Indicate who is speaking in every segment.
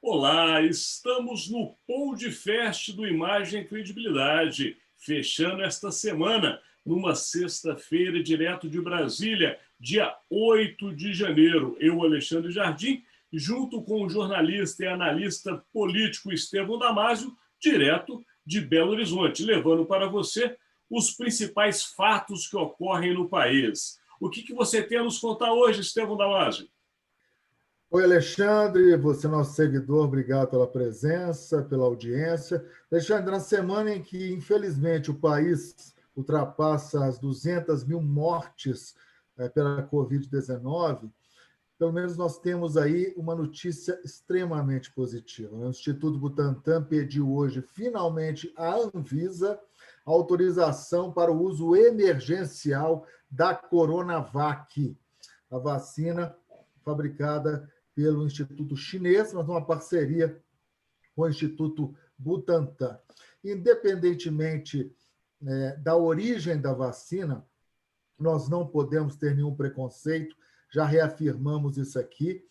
Speaker 1: Olá, estamos no Podcast do Imagem e Credibilidade, fechando esta semana, numa sexta-feira, direto de Brasília, dia 8 de janeiro. Eu, Alexandre Jardim, junto com o jornalista e analista político Estevão Damasio, direto de Belo Horizonte, levando para você os principais fatos que ocorrem no país. O que você tem a nos contar hoje, Estevão Damasio?
Speaker 2: Oi, Alexandre, você é nosso seguidor, obrigado pela presença, pela audiência. Alexandre, na semana em que, infelizmente, o país ultrapassa as 200 mil mortes pela Covid-19, pelo menos nós temos aí uma notícia extremamente positiva. O Instituto Butantan pediu hoje, finalmente, à Anvisa autorização para o uso emergencial da Coronavac, a vacina fabricada pelo Instituto Chinês, mas numa parceria com o Instituto Butantan. Independentemente da origem da vacina, nós não podemos ter nenhum preconceito, já reafirmamos isso aqui.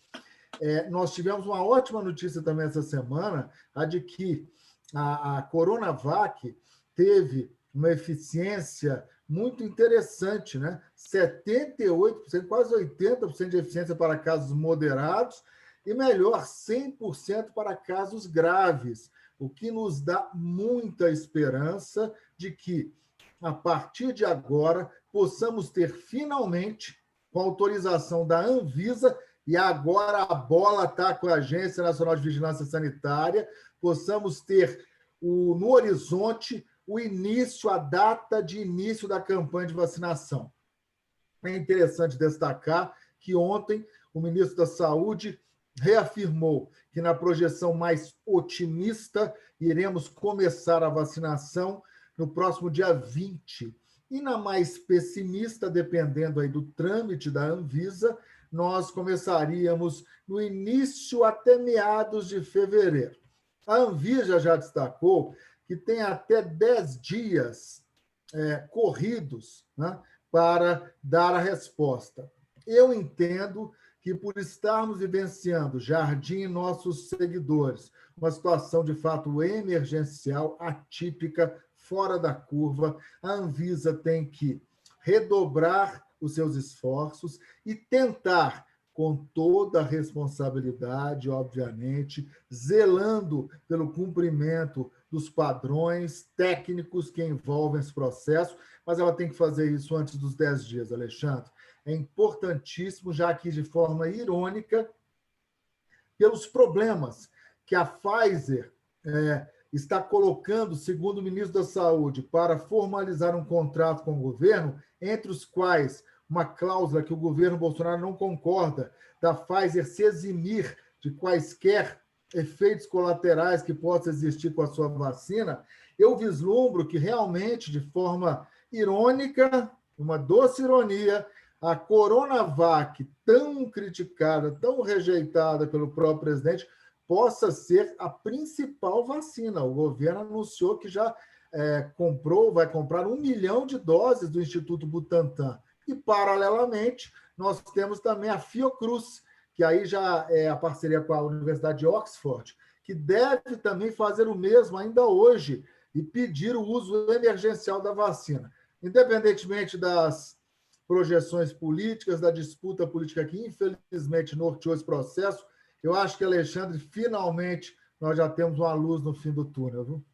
Speaker 2: Nós tivemos uma ótima notícia também essa semana, a de que a Coronavac teve uma eficiência muito interessante, né? 78%, quase 80% de eficiência para casos moderados e melhor, 100% para casos graves, o que nos dá muita esperança de que, a partir de agora, possamos ter finalmente, com autorização da Anvisa, e agora a bola está com a Agência Nacional de Vigilância Sanitária, possamos ter no horizonte a data de início da campanha de vacinação. É interessante destacar que ontem o ministro da Saúde reafirmou que, na projeção mais otimista, iremos começar a vacinação no próximo dia 20. E na mais pessimista, dependendo aí do trâmite da Anvisa, nós começaríamos no início até meados de fevereiro. A Anvisa já destacou que tem até 10 dias corridos, né, para dar a resposta. Eu entendo que, por estarmos vivenciando, Jardim e nossos seguidores, uma situação de fato emergencial, atípica, fora da curva, a Anvisa tem que redobrar os seus esforços e tentar, com toda a responsabilidade, obviamente, zelando pelo cumprimento dos padrões técnicos que envolvem esse processo, mas ela tem que fazer isso antes dos 10 dias, Alexandre. É importantíssimo, já que, de forma irônica, pelos problemas que a Pfizer está colocando, segundo o ministro da Saúde, para formalizar um contrato com o governo, entre os quais uma cláusula que o governo Bolsonaro não concorda, da Pfizer se eximir de quaisquer efeitos colaterais que possam existir com a sua vacina, eu vislumbro que realmente, de forma irônica, uma doce ironia, a Coronavac, tão criticada, tão rejeitada pelo próprio presidente, possa ser a principal vacina. O governo anunciou que já vai comprar 1 milhão de doses do Instituto Butantan. E, paralelamente, nós temos também a Fiocruz, que aí já é a parceria com a Universidade de Oxford, que deve também fazer o mesmo ainda hoje e pedir o uso emergencial da vacina. Independentemente das projeções políticas, da disputa política que, infelizmente, norteou esse processo, eu acho que, Alexandre, finalmente nós já temos uma luz no fim do túnel, viu?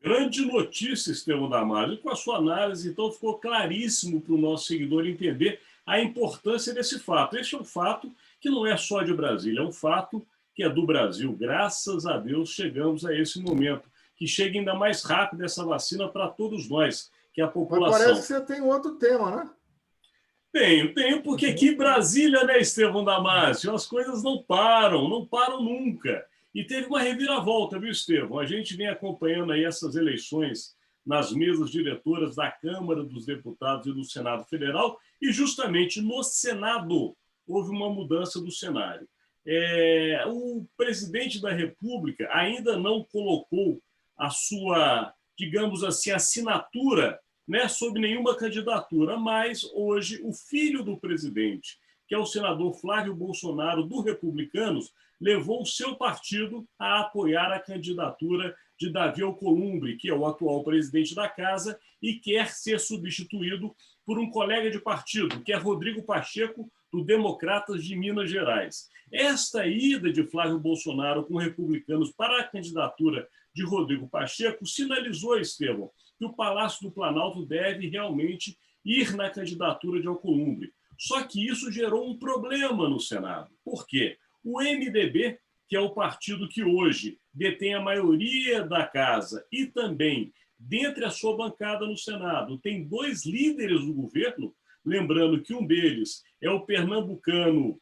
Speaker 1: Grande notícia, Estevão Damasio. Com a sua análise, então, ficou claríssimo para o nosso seguidor entender a importância desse fato. Este é um fato que não é só de Brasília, é um fato que é do Brasil. Graças a Deus chegamos a esse momento, que chega ainda mais rápido essa vacina para todos nós, que é a população.
Speaker 2: Mas parece que você tem outro tema, né?
Speaker 1: Tenho, porque aqui em Brasília, né, Estevão Damasio, as coisas não param nunca. E teve uma reviravolta, viu, Estevão? A gente vem acompanhando aí essas eleições nas mesas diretoras da Câmara dos Deputados e do Senado Federal, e justamente no Senado houve uma mudança do cenário. O presidente da República ainda não colocou a sua, digamos assim, assinatura, né, sob nenhuma candidatura, mas hoje o filho do presidente, que é o senador Flávio Bolsonaro, do Republicanos, levou o seu partido a apoiar a candidatura de Davi Alcolumbre, que é o atual presidente da Casa e quer ser substituído por um colega de partido, que é Rodrigo Pacheco, do Democratas de Minas Gerais. Esta ida de Flávio Bolsonaro com Republicanos para a candidatura de Rodrigo Pacheco sinalizou, Estevão, que o Palácio do Planalto deve realmente ir na candidatura de Alcolumbre. Só que isso gerou um problema no Senado. Por quê? O MDB, que é o partido que hoje detém a maioria da casa e também, dentre a sua bancada no Senado, tem 2 líderes do governo, lembrando que um deles é o pernambucano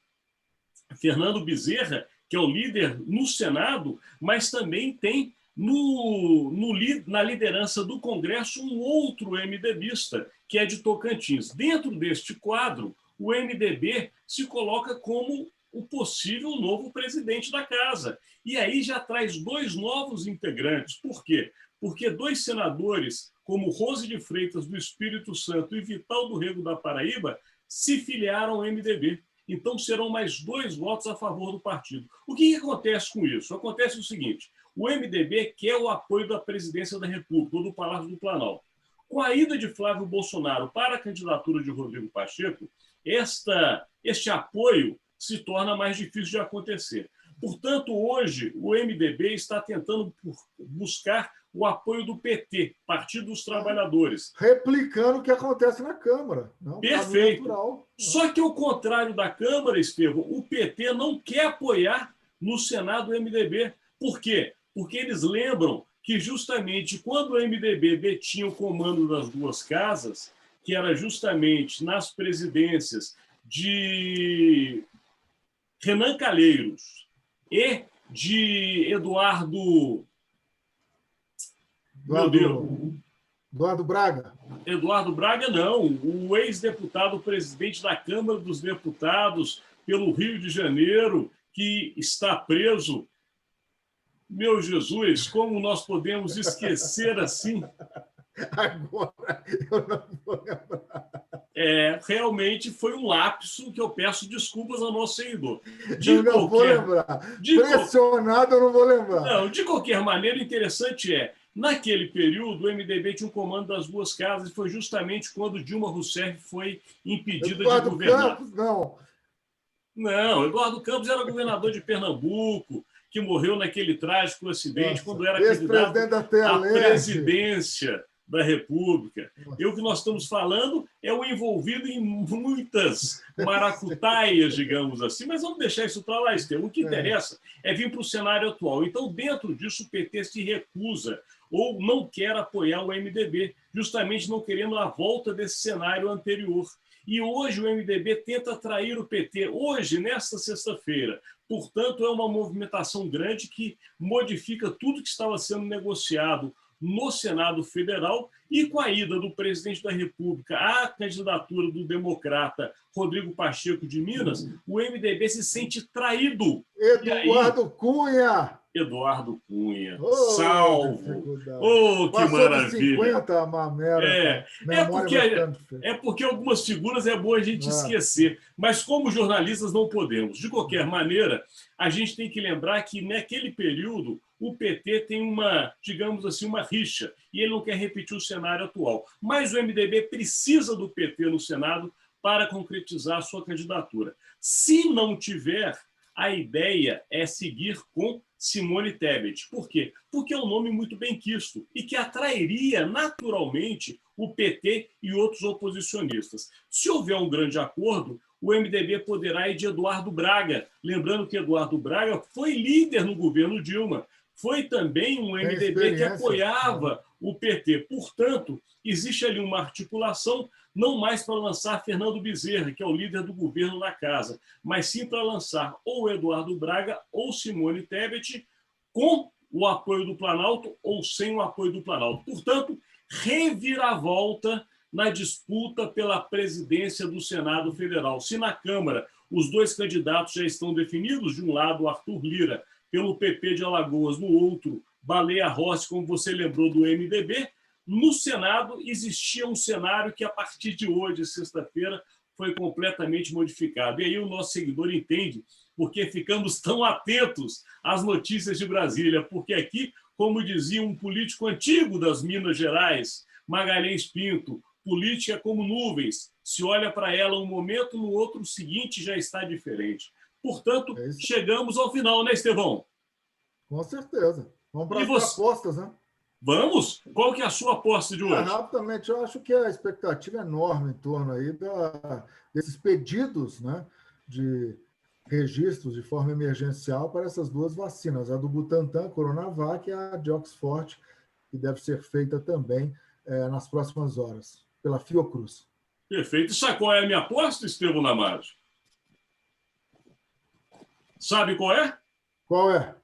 Speaker 1: Fernando Bezerra, que é o líder no Senado, mas também tem na liderança do Congresso um outro MDBista, que é de Tocantins. Dentro deste quadro, o MDB se coloca como o possível novo presidente da Casa. E aí já traz 2 novos integrantes. Por quê? Porque 2 senadores, como Rose de Freitas, do Espírito Santo, e Vital do Rego, da Paraíba, se filiaram ao MDB. Então, serão mais 2 votos a favor do partido. O que acontece com isso? Acontece o seguinte: o MDB quer o apoio da presidência da República, ou do Palácio do Planalto. Com a ida de Flávio Bolsonaro para a candidatura de Rodrigo Pacheco, este apoio se torna mais difícil de acontecer. Portanto, hoje, o MDB está tentando buscar o apoio do PT, Partido dos Trabalhadores.
Speaker 2: Replicando o que acontece na Câmara. Não,
Speaker 1: perfeito. Só que, ao contrário da Câmara, Estevão, o PT não quer apoiar no Senado o MDB. Por quê? Porque eles lembram que, justamente, quando o MDB detinha o comando das 2 casas, que era justamente nas presidências de Renan Calheiros e de Eduardo
Speaker 2: Braga.
Speaker 1: Eduardo Braga, não. O ex-deputado presidente da Câmara dos Deputados pelo Rio de Janeiro, que está preso. Meu Jesus, como nós podemos esquecer assim?
Speaker 2: Agora eu não vou lembrar.
Speaker 1: Realmente foi um lapso que eu peço desculpas ao nosso seguidor.
Speaker 2: Eu não vou lembrar. Pressionado, eu não vou lembrar.
Speaker 1: Não, de qualquer maneira, o interessante naquele período, o MDB tinha o comando das 2 casas e foi justamente quando Dilma Rousseff foi impedida de governar.
Speaker 2: Campos, não.
Speaker 1: Não, Eduardo Campos era governador de Pernambuco, que morreu naquele trágico acidente quando era candidato à presidência da República. E o que nós estamos falando é o envolvido em muitas maracutaias, digamos assim, mas vamos deixar isso para lá, Estevão. O que interessa é vir para o cenário atual. Então, dentro disso, o PT se recusa ou não quer apoiar o MDB, justamente não querendo a volta desse cenário anterior. E hoje o MDB tenta atrair o PT, hoje, nesta sexta-feira. Portanto, é uma movimentação grande que modifica tudo que estava sendo negociado no Senado Federal, e com a ida do presidente da República à candidatura do democrata Rodrigo Pacheco de Minas, o MDB se sente traído.
Speaker 2: Eduardo Cunha!
Speaker 1: Eduardo Cunha, salvo! Que maravilha!
Speaker 2: 50, mamera,
Speaker 1: porque algumas figuras é bom a gente esquecer, mas como jornalistas não podemos. De qualquer maneira, a gente tem que lembrar que naquele período o PT tem digamos assim, uma rixa, e ele não quer repetir o cenário atual. Mas o MDB precisa do PT no Senado para concretizar a sua candidatura. Se não tiver, a ideia é seguir com Simone Tebet. Por quê? Porque é um nome muito benquisto e que atrairia naturalmente o PT e outros oposicionistas. Se houver um grande acordo, o MDB poderá ir de Eduardo Braga. Lembrando que Eduardo Braga foi líder no governo Dilma. Foi também um MDB que apoiava o PT. Portanto, existe ali uma articulação, não mais para lançar Fernando Bezerra, que é o líder do governo na casa, mas sim para lançar ou Eduardo Braga ou Simone Tebet, com o apoio do Planalto ou sem o apoio do Planalto. Portanto, reviravolta na disputa pela presidência do Senado Federal. Se na Câmara os 2 candidatos já estão definidos, de um lado Arthur Lira, pelo PP de Alagoas, no outro, Baleia Rossi, como você lembrou, do MDB, no Senado existia um cenário que, a partir de hoje, sexta-feira, foi completamente modificado. E aí o nosso seguidor entende porque ficamos tão atentos às notícias de Brasília, porque aqui, como dizia um político antigo das Minas Gerais, Magalhães Pinto, política é como nuvens, se olha para ela um momento, no outro seguinte já está diferente. Portanto, chegamos ao final, né, Estevão?
Speaker 2: Com certeza. Vamos para as apostas, né?
Speaker 1: Vamos? Qual que é a sua aposta de hoje?
Speaker 2: Rapidamente, eu acho que a expectativa é enorme em torno aí desses pedidos, né, de registros de forma emergencial para essas duas vacinas, a do Butantan, Coronavac, e a de Oxford, que deve ser feita também nas próximas horas, pela Fiocruz.
Speaker 1: Perfeito. E sabe qual é a minha aposta, Estevão Damasio? Sabe qual é?
Speaker 2: Qual é?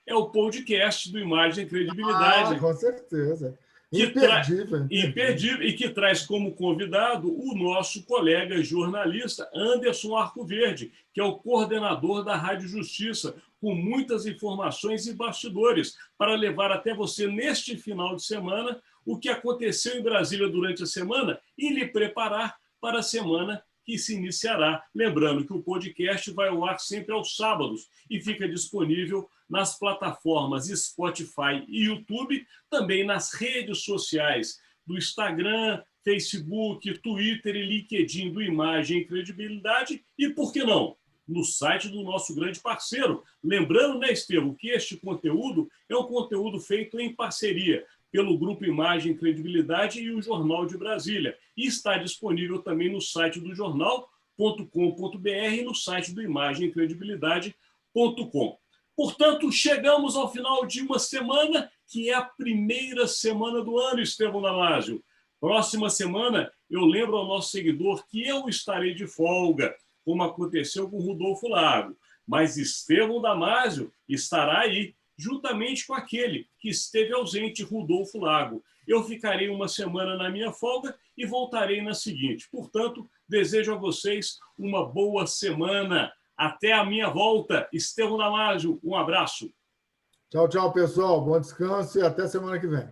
Speaker 1: É o podcast do Imagem e Credibilidade.
Speaker 2: Com certeza.
Speaker 1: Imperdível. E que traz como convidado o nosso colega jornalista Anderson Arcoverde, que é o coordenador da Rádio Justiça, com muitas informações e bastidores, para levar até você, neste final de semana, o que aconteceu em Brasília durante a semana e lhe preparar para a semana que se iniciará. Lembrando que o podcast vai ao ar sempre aos sábados e fica disponível nas plataformas Spotify e YouTube, também nas redes sociais do Instagram, Facebook, Twitter e LinkedIn do Imagem e Credibilidade e, por que não, no site do nosso grande parceiro. Lembrando, né, Estevão, que este conteúdo é um conteúdo feito em parceria pelo Grupo Imagem e Credibilidade e o Jornal de Brasília. E está disponível também no site do jornal.com.br e no site do imagemcredibilidade.com. Portanto, chegamos ao final de uma semana, que é a primeira semana do ano, Estevão Damasio. Próxima semana, eu lembro ao nosso seguidor que eu estarei de folga, como aconteceu com Rodolfo Lago. Mas Estevão Damasio estará aí, juntamente com aquele que esteve ausente, Rodolfo Lago. Eu ficarei uma semana na minha folga e voltarei na seguinte. Portanto, desejo a vocês uma boa semana. Até a minha volta. Estevão Damasio, um abraço.
Speaker 2: Tchau, tchau, pessoal. Bom descanso e até semana que vem.